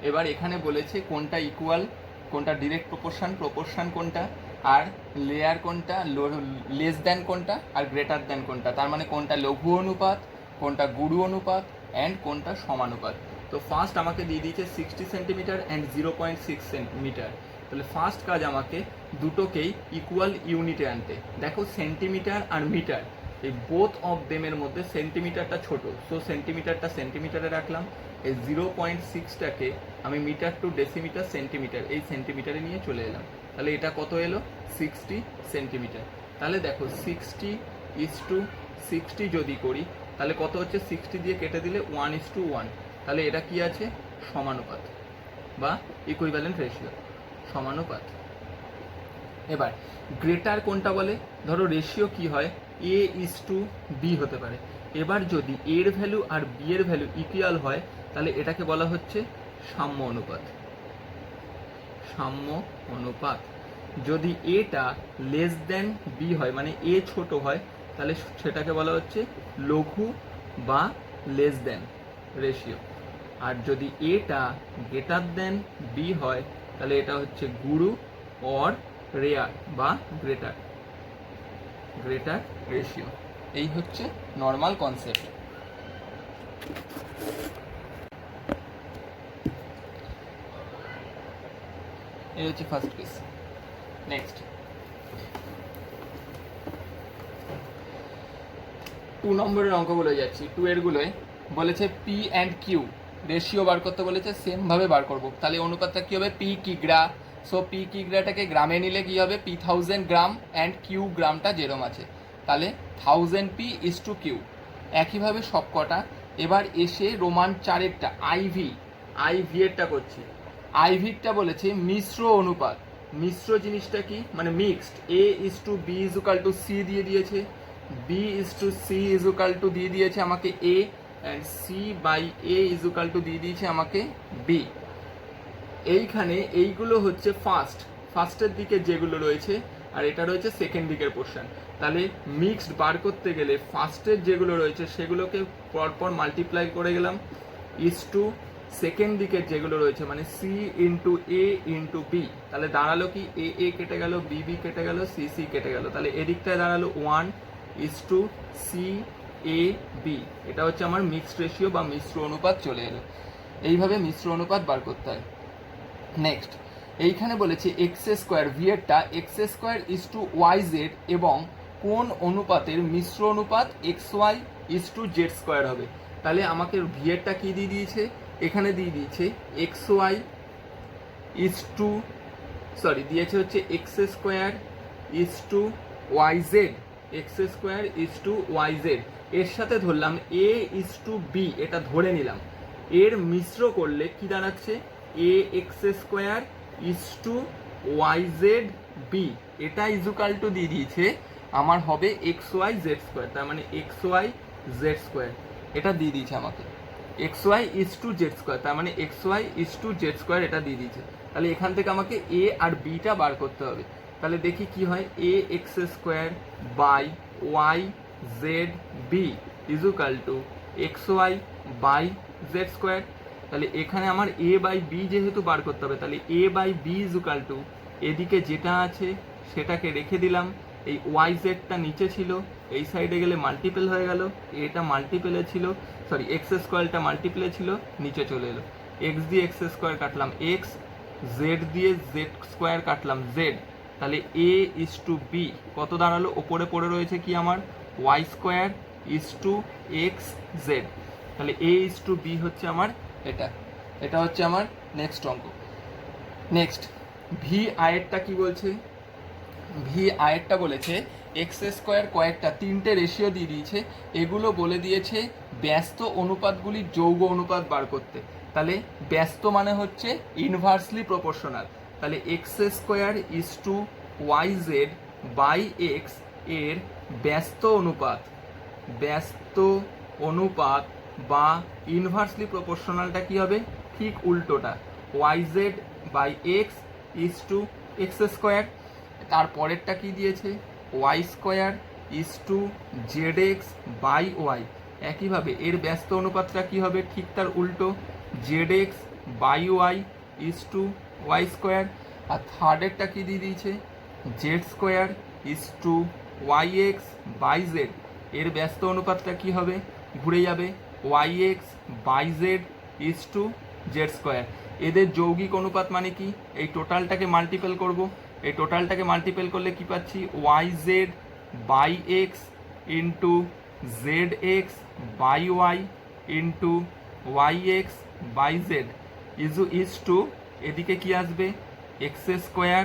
এবার এখানে বলেছে কোনটা ইকুয়াল, কোনটা ডিরেক্ট প্রপোর্শন কোনটা, আর লেয়ার কোনটা, লেস দ্যান কোনটা, আর গ্রেটার দ্যান কোনটা। তার মানে কোনটা লঘু অনুপাত, কোনটা গুরু অনুপাত, অ্যান্ড কোনটা সমানুপাত। তো ফার্স্ট আমাকে দিয়ে দিয়েছে 60 সেন্টিমিটার অ্যান্ড 0.6 সেন্টিমিটার। তাহলে ফার্স্ট কাজ আমাকে দুটোকেই ইকুয়াল ইউনিটে আনতে। দেখো সেন্টিমিটার আর মিটার, এই বোথ অফ দেমের মধ্যে সেন্টিমিটারটা ছোট, সো সেন্টিমিটারটা সেন্টিমিটারে রাখলাম। এই 0.6টাকে আমি মিটার টু ডেসিমিটার সেন্টিমিটার, এই সেন্টিমিটারে নিয়ে চলে এলাম। তাহলে এটা কত এলো? 60 সেন্টিমিটার। তাহলে দেখো 60:60 যদি করি তাহলে কত হচ্ছে? 60 দিয়ে কেটে দিলে 1:1। তাহলে এটা কি আছে? সমানুপাত বা ইকুইভ্যালেন্ট রেশিও, সমানুপাত। এবার গ্রেটার কোনটা বলে? ধরো রেশিও কি হয়? A:B হতে পারে। এবার যদি এর ভ্যালু আর বি এর ভ্যালু ইকুয়াল হয় তাহলে এটাকে বলা হচ্ছে সাম্য অনুপাত, সাম্য অনুপাত। যদি এটা লেস দেন বি হয়, মানে এ ছোট হয়, তাহলে সেটাকে বলা হচ্ছে লঘু বা লেস দেন রেশিও। আর যদি এটা গ্রেটার দেন বি হয় তাহলে এটা হচ্ছে গুরু অর রেয়ার বা গ্রেটার রেশিও। এই হচ্ছে নর্মাল কনসেপ্ট। এই হচ্ছে ফার্স্ট কেস। নেক্সট 2 নম্বরের অঙ্ক বলে যাচ্ছি। 2 এর গুলোয় বলেছে পি অ্যান্ড কিউ রেশিও বার করতে বলেছে, সেমভাবে বার করব। তাহলে অনুপাতটা কী হবে? পি কিগ্রা। সো পি কিগ্রাটাকে গ্রামে নিলে কী হবে? পি 1000 গ্রাম অ্যান্ড কিউ গ্রামটা যেরম আছে, তাহলে 1000 পি ইস টু কিউ। একইভাবে সব কটা। এবার এসে রোমান 4-এরটা আইভি এরটা করছি। আইভিরটা বলেছে মিশ্র অনুপাত। মিশ্র জিনিসটা কি? মানে mixed. A is to B is equal to C দিয়ে দিয়েছে, B is to C is equal to দিয়ে দিয়েছে আমাকে A, and C by A is equal to দিয়ে দিয়েছে আমাকে বি। এইখানে এইগুলো হচ্ছে ফার্স্টের দিকে যেগুলো রয়েছে, আর এটা রয়েছে সেকেন্ড দিকের পোর্শন। তাহলে মিক্সড বার করতে গেলে ফার্স্টের যেগুলো রয়েছে সেগুলোকে পরপর মাল্টিপ্লাই করে গেলাম, ইস টু সেকেন্ড দিকের যেগুলো রয়েছে মানে সি ইন্টু এ ইন্টু বি। তাহলে দাঁড়ালো কি? এ এ কেটে গেল, বি বি কেটে গেল, সি সি কেটে গেল। তাহলে এদিকটায় দাঁড়ালো 1:C/A/B। এটা হচ্ছে আমার মিক্সড রেশিও বা মিশ্র অনুপাত চলে এলো। এইভাবে মিশ্র অনুপাত বার করতে হয়। নেক্সট এইখানে বলেছে x² ভিএরটা x² is to YZ এবং কোন অনুপাতের মিশ্র অনুপাত xy/z² হবে। তাহলে আমাকে ভিএরটা কি দিয়ে দিয়েছে? এখানে দিয়ে দিয়েছে xy ইস টু দিয়েছে হচ্ছে x² is to YZ, x² is to YZ। এর সাথে ধরলাম a ইস টু b, এটা ধরে নিলাম। এর মিশ্র করলে কি দাঁড়াচ্ছে? ax² ইস টু YZ/B, এটা ইজুকাল টু দিয়ে দিয়েছে আমার হবে xy/z²। তার মানে xy/z², এটা দিয়ে দিয়েছে আমাকে xy ইস টু z²। তার মানে xy ইস টু z², এটা দিয়ে দিয়েছে। তাহলে এখান থেকে আমাকে a আর bটা বার করতে হবে। তাহলে দেখি কি হয়? ax² by YZ/B equal to xy/z²। তাহলে এখানে আমার a বাই বি যেহেতু বার করতে হবে, তাহলে a by B is equal to এদিকে যেটা আছে সেটাকে রেখে দিলাম। এই YZ-টা নিচে ছিল, এই সাইডে গেলে মাল্টিপল হয়ে গেল, এটা মাল্টিপলে ছিল, x² মাল্টিপলে ছিল, নিচে চলে এলো। x দিয়ে x² কাটলাম x, z দিয়ে z² কাটলাম z। তাহলে a ইস টু বি কত দাঁড়ালো? ওপরে পড়ে রয়েছে কি আমার? y² is to xz। তাহলে a ইস টু বি হচ্ছে আমার এটা হচ্ছে আমার নেক্সট অঙ্ক। নেক্সট ভি আয়েরটা কি বলছে? ভি আয়েরটা বলেছে x² কয়েকটা 3টে রেশিও দিয়ে দিয়েছে, এগুলো বলে দিয়েছে ব্যস্ত অনুপাতগুলির যৌগ অনুপাত বার করতে। তাহলে ব্যস্ত মানে হচ্ছে ইনভার্সলি প্রপোর্শনাল। তাহলে x² ইস টু YZ/X এর ব্যস্ত অনুপাত বা ইনভার্সলি প্রপোর্শনালটা কি হবে? ঠিক উল্টোটা, YZ/X ইস টু x²। তারপরেরটা কি দিয়েছে? y² is to ZX/Y। একইভাবে এর ব্যস্ত অনুপাতটা কি হবে? ঠিক তার উল্টো, ZX by Y is to Y square, আর থার্ডেরটা কি দিয়ে দিয়েছে Z square is to Y X by Z. এর ব্যস্ত অনুপাতটা কি হবে, ঘুরে যাবে, Y X by Z is to Z square. এদের যৌগিক অনুপাত মানে কি, এই টোটালটাকে মাল্টিপল করব, এই টোটালটাকে মাল্টিপল করলে কি পাচ্ছি, Y Z by X into Z X by Y into Y X by Z is to, এদিকে কি আসবে, X square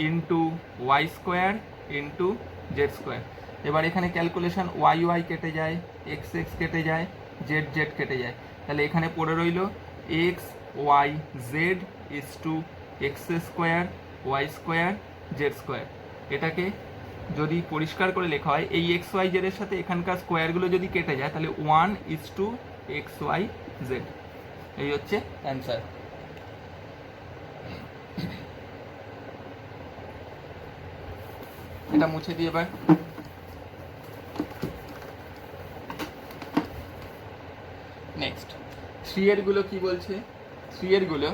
into Y square into Z square. এবার এখানে ক্যালকুলেশন, ওয়াই ওয়াই কেটে যায়, এক্স এক্স কেটে যায়, জেড জেড কেটে যায়, তাহলে এখানে পড়ে রইল X Y Z is to X square Y square Z square. এটাকে যদি পরিষ্কার করে লেখা হয়, এই এক্স ওয়াই জেডের সাথে এখানকার স্কোয়ারগুলো যদি কেটে যায় তাহলে 1 is to X Y Z. এই হচ্ছে অ্যান্সার। এটা মুছে দিয়ে এবার নেক্সট 3 এর গুলো কি বলছে, 3 এর গুলো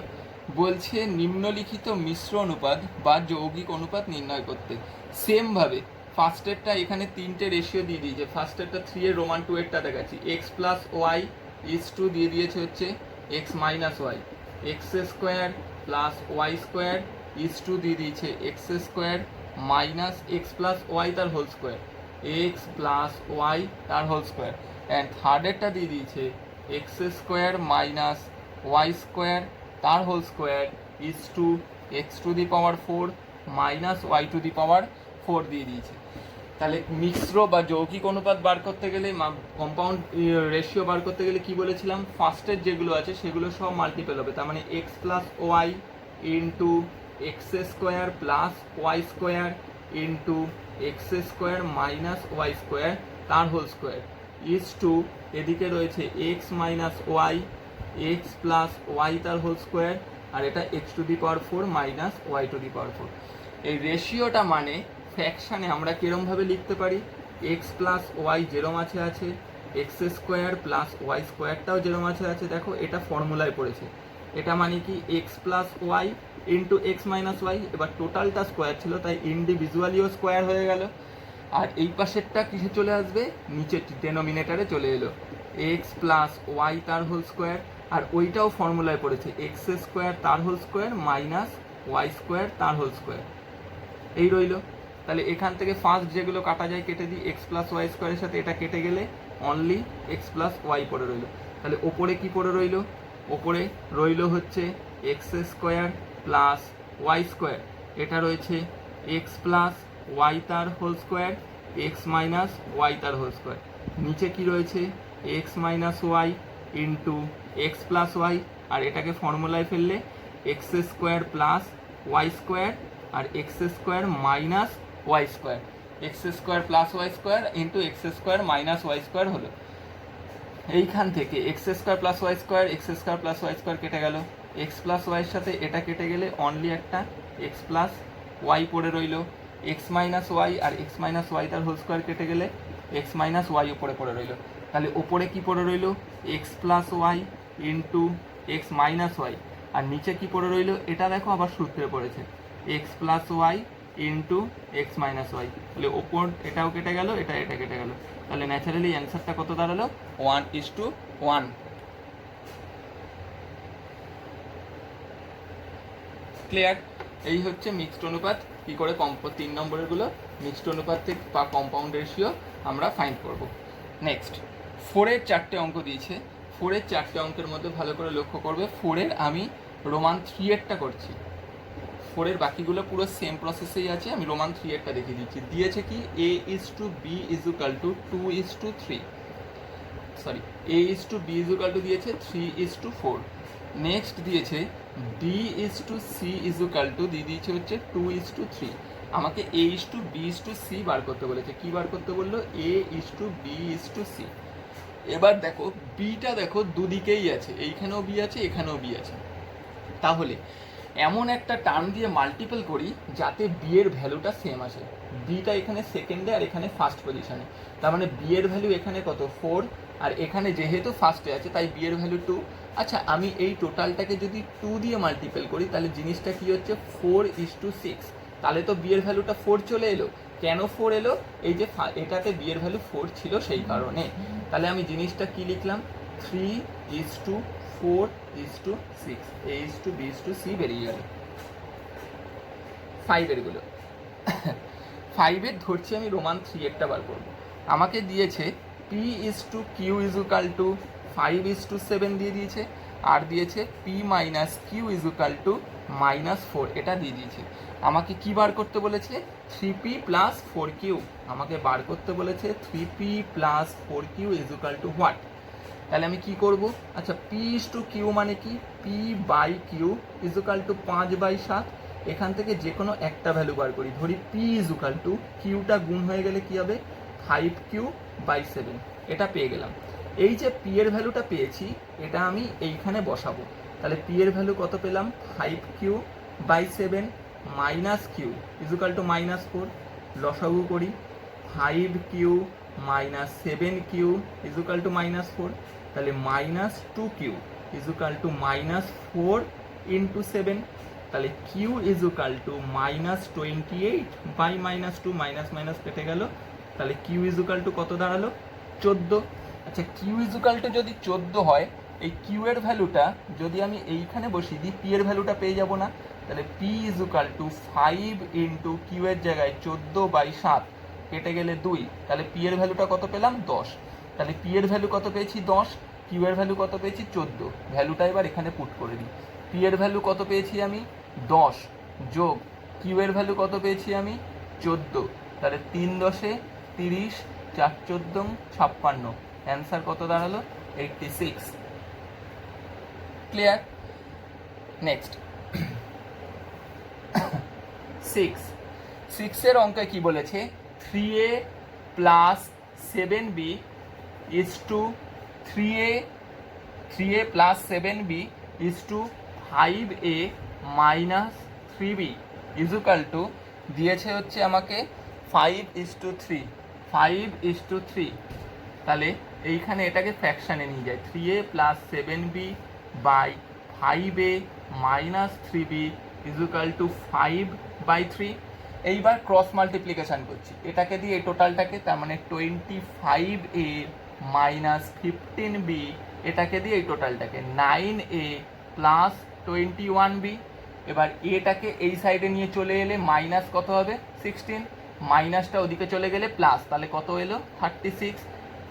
বলছে নিম্নলিখিত মিশ্র অনুপাত বা যৌগিক অনুপাত নির্ণয় করতে। সেম ভাবে ফার্স্টেরটা এখানে 3টে রেশিও দিয়ে দিয়েছে, ফার্স্টেরটা 3 এর রোমান 2 এরটা দেখাচ্ছি, X plus Y is to দিয়ে দিয়েছে হচ্ছে X minus Y, X square plus Y square is to দিয়ে দিয়েছে X square minus X plus Y তার whole square, X plus Y তার হোল স্কোয়ার। অ্যান্ড থার্ডেরটা দিয়ে দিয়েছে X square minus Y square তার whole square is to X to the power 4 minus Y to the power 4 দিয়ে দিয়েছে। তাহলে মিশ্র বা যৌগিক অনুপাত বার করতে গেলে, কম্পাউন্ড রেশিও বার করতে গেলে কি বলেছিলাম, ফার্স্টের যেগুলো আছে সেগুলো সব মাল্টিপল হবে, তার মানে X plus Y into X square plus Y square into X square minus Y square তার হোল স্কোয়ার ইজ টু, এদিকে রয়েছে X minus Y X plus Y তার হোল স্কোয়ার, আর এটা X to the power 4 minus Y to the power 4। এই রেশিওটা মানে ফ্র্যাকশানে আমরা কিরমভাবে লিখতে পারি, এক্স প্লাস ওয়াই যেরম আছে এক্স স্কোয়ার প্লাস ওয়াই স্কোয়ারটাও যেরম আছে, দেখো এটা ফর্মুলায় পড়েছে, এটা মানে কি X plus Y into X minus Y, এবার টোটালটা স্কোয়ার ছিল তাই ইন্ডিভিজুয়ালিও স্কোয়ার হয়ে গেল, আর এই পাশেরটা কিসে চলে আসবে, নিচে ডেনোমিনেটারে চলে এলো, এক্স প্লাস ওয়াই তার হোল স্কোয়ার, আর ওইটাও ফর্মুলায় পড়েছে এক্স স্কোয়ার তার whole square minus Y square তার হোল স্কোয়ার, এই রইল। তাহলে এখান থেকে ফার্স্ট যেগুলো কাটা যায় কেটে দিই, এক্স প্লাস ওয়াই স্কোয়ারের সাথে এটা কেটে গেলে অনলি এক্স প্লাস ওয়াই পড়ে রইল। তাহলে ওপরে কি পড়ে রইল, ওপরে রইল হচ্ছে X square plus Y square, এটা রয়েছে এক্স প্লাস ওয়াই তার whole square X minus Y তার হোল স্কোয়ার, নিচে কি রয়েছে X minus Y into X plus Y, আর এটাকে ফর্মুলায় ফেললে X square plus Y square আর X square minus Y square, X square plus Y square into X square minus Y square হলো। এইখান থেকে X square plus Y square, X square plus Y square কেটে গেল, x plus ওয়াইয়ের সাথে এটা কেটে গেলে অনলি একটা এক্স প্লাস ওয়াই পড়ে রইল, এক্স মাইনাস ওয়াই আর এক্স মাইনাস ওয়াই তার হোল স্কোয়ার কেটে গেলে এক্স মাইনাস ওয়াই উপরে পড়ে রইল। তাহলে ওপরে কি পড়ে রইল, X plus Y into X minus Y, আর নিচে কি পড়ে রইল, এটা দেখো আবার সূত্রে পড়েছে X plus Y into X minus Y, তাহলে ওপর এটাও কেটে গেল, এটা কেটে গেল, তাহলে ন্যাচারালি অ্যান্সারটা কত দাঁড়ালো 1:1। ক্লিয়ার? এই হচ্ছে মিক্সড অনুপাত, কি করে 3 নম্বরেরগুলো মিক্সড অনুপাত থেকে বা কম্পাউন্ড রেশিও আমরা ফাইন্ড করব। নেক্সট 4-এর 4টে অঙ্ক দিয়েছে, 4-এর 4টে অঙ্কের মধ্যে ভালো করে লক্ষ্য করবে, 4-এর আমি রোমান 3-এরটা করছি, 4-এর বাকিগুলো পুরো সেম প্রসেসেই আছে, আমি রোমান 3-এরটা দেখিয়ে দিচ্ছি। দিয়েছে কি a:b = 2:3, সরি a:b দিয়েছে 3:4। নেক্সট দিয়েছে b:c দিয়ে দিয়েছে হচ্ছে 2:3। আমাকে a:b:c বার করতে বলেছে, কি বার করতে বললো, a:b:c। এবার দেখো বিটা দেখো দুদিকেই আছে, এইখানেও বি আছে এখানেও বি আছে, তাহলে এমন একটা টার্ম দিয়ে মাল্টিপল করি যাতে বি এর ভ্যালুটা সেম আসে। বিটা এখানে সেকেন্ডে আর এখানে ফার্স্ট পজিশনে, তার মানে বি এর ভ্যালু এখানে কত 4, আর এখানে যেহেতু ফার্স্টে আছে তাই বি এর ভ্যালু 2, আচ্ছা, আমি এই টোটালটাকে যদি 2 দিয়ে মাল্টিপল করি তাহলে জিনিসটা কি হচ্ছে 4:6। তাহলে তো বি এর ভ্যালুটা 4 চলে এলো। কেন 4 এলো? এই যে এটাতে বি এর ভ্যালু 4 ছিল সেই কারণে। তাহলে আমি জিনিসটা কি লিখলাম 3:4:6, A:B:C বেরিয়ে গেল। 5 এরগুলো 5 এর ধরছি আমি রোমান 3 একটা বার করবো। আমাকে দিয়েছে P/Q 5:7 দিয়ে দিয়েছে, আর দিয়েছে P-Q -4 এটা দিয়ে দিয়েছে। আমাকে কি বার করতে বলেছে 3P + 4Q। আমাকে বার করতে বলেছে 3P + 4Q হোয়াট। তাহলে আমি কি করব? আচ্ছা, P/Q মানে কি? P/Q = 5/7। এখান থেকে যে কোনো একটা ভ্যালু বার করি, ধরি P = কিউটা গুণ হয়ে গেলে কি হবে 5Q/7। এটা পেয়ে গেলাম। এই যে P এর ভ্যালুটা পেয়েছি এটা আমি এইখানে বসাবো। তাহলে P এর ভ্যালু কত পেলাম 5Q/7 - Q = -4। লসাগু করি 5Q - 7Q = -4। তাহলে -2Q = -4 × 7। তাহলে Q = -28/-2 মাইনাস কেটে গেল। তাহলে Q কত দাঁড়ালো 14। আচ্ছা, Q যদি 14 হয়, এই Q এর ভ্যালুটা যদি আমি এইখানে বসিয়ে দিই P এর ভ্যালুটা পেয়ে যাব না? তাহলে P = 5 × Q এর জায়গায় 14/7 কেটে গেলে 2। তাহলে P এর ভ্যালুটা কত পেলাম 10। তাহলে P এর ভ্যালু কত পেয়েছি 10, Q এর ভ্যালু কত পেয়েছি 14। ভ্যালুটা এবার এখানে পুট করে দিই। P এর ভ্যালু কত পেয়েছি আমি 10 যোগ Q এর ভ্যালু কত পেয়েছি আমি 14। তাহলে 3 10 30, 4 14 56। অ্যান্সার কত দাঁড়ালো 86। ক্লিয়ার? নেক্সট 6 এর অঙ্কে কি বলেছে 3A + 7B = 3A + 7B = 5A - 3B দিয়েছে হচ্ছে আমাকে 5:3। 5:3। তাহলে এইখানে এটাকে ফ্র্যাকশানে নিয়ে যায় 3A + 7B / 5A - 3B = 5/3। এইবার ক্রস মাল্টিপ্লিকেশান করছি এটাকে দিয়ে এই টোটালটাকে, তার মানে 25A - 15B, এটাকে দিয়ে এই টোটালটাকে 9A + 21B। এবার এটাকে এই সাইডে নিয়ে চলে এলে মাইনাস কত হবে 16, মাইনাসটা ওদিকে চলে গেলে প্লাস, তাহলে কত এলো 36।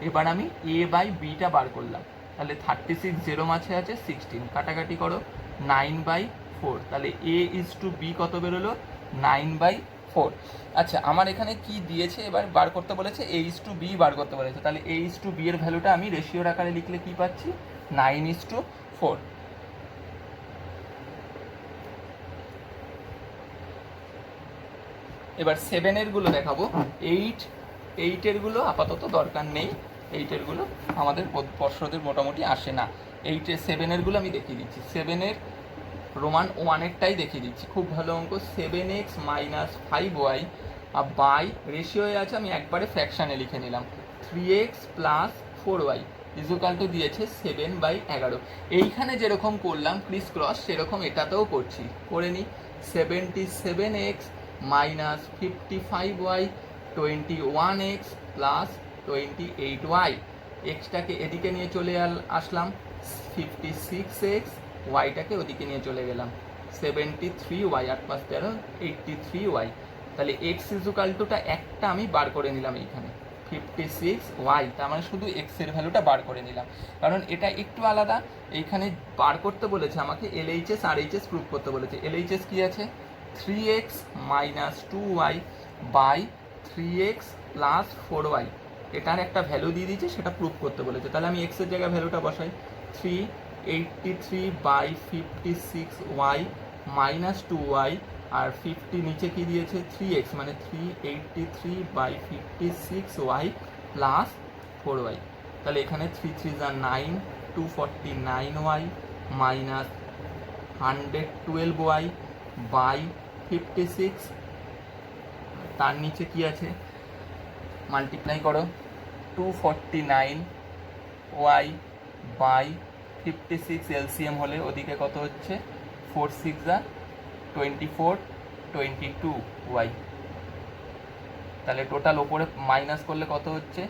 এবার আমি A/Bটা বার করলাম। তাহলে 36 0 মাঝে আছে 16, কাটাকাটি করো 9/4। তাহলে A/B কত বেরোলো 9/4। আচ্ছা, আমার এখানে কি দিয়েছে এবার বার করতে বলেছে A/B বার করতে বলেছে। তাহলে A/B এর ভ্যালুটা আমি রেশিওর আকারে লিখলে কি পাচ্ছি 9:4। এবার 7 এরগুলো দেখাবো। 8 এরগুলো আপাতত দরকার নেই, 8 এরগুলো আমাদের পর্ষদের মোটামুটি আসে না। 7 এরগুলো আমি দেখিয়ে দিচ্ছি। 7 এর রোমান 1 এরটাই দেখিয়ে দিচ্ছি, খুব ভালো অঙ্ক। 7x - 5y বাই রেশিওয়ে আছে, আমি একবারে ফ্র্যাকশানে লিখে নিলাম 3x + 4y দিয়েছে 7/11। এইখানে যেরকম করলাম ক্রিস ক্রস সেরকম এটাতেও করছি, করে নিই। 77x - 55y 21x + 28y। এক্সটাকে এদিকে নিয়ে চলে আসলাম 56x, ওয়াইটাকে ওদিকে নিয়ে চলে গেলাম 73y, 8 5 13 83y। তাহলে x = একটা আমি বার করে নিলাম এইখানে 56y, তার মানে শুধু x এর ভ্যালুটা বার করে নিলাম, কারণ এটা একটু আলাদা। এইখানে বার করতে বলেছে আমাকে LHS আর HS প্রুভ করতে বলেছে। LHS কি আছে 3x - 2y by 3x + 4y, এটার একটা ভ্যালু দিয়ে দিয়েছে, সেটা প্রুভ করতে বলেছে। তাহলে আমি x এর জায়গায় ভ্যালুটা বসাই 383/56y - 2y, আর 50 নিচে কি দিয়েছে 3x, মানে 383/56y + 4y। তাহলে এখানে 3 3 9, 249y - 112y বাই 56। তার নিচে কি আছে মাল্টিপ্লাই করো 249y বাই 56 এলসিএম হলে ওদিকে কত হচ্ছে 4 6 24 22 ওয়াই। তাহলে টোটাল ওপরে মাইনাস করলে কত হচ্ছে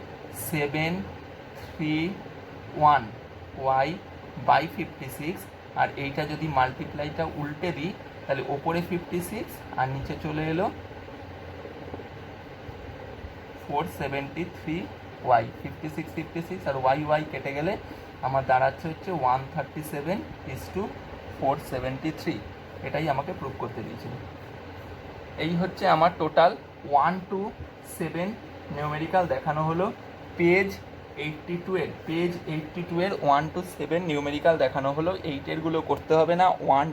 7 3 1 ওয়াই বাই 56। আর এইটা যদি মাল্টিপ্লাইটা উল্টে দিই তাহলে ওপরে 56 আর নিচে চলে এলো 473 ওয়াই। 56 56 আর ওয়াই ওয়াই কেটে গেলে আমার দাঁড়াচ্ছে হচ্ছে 137:473। এটাই আমাকে প্রুভ করতে দিয়েছিল। এই হচ্ছে আমার টোটাল 1 to 7 নিউমেরিক্যাল দেখানো হলো পেজ 82 এর। পেজ 82 এর 1 to 7 নিউমেরিক্যাল দেখানো হলো। 8 এরগুলো করতে হবে না, 1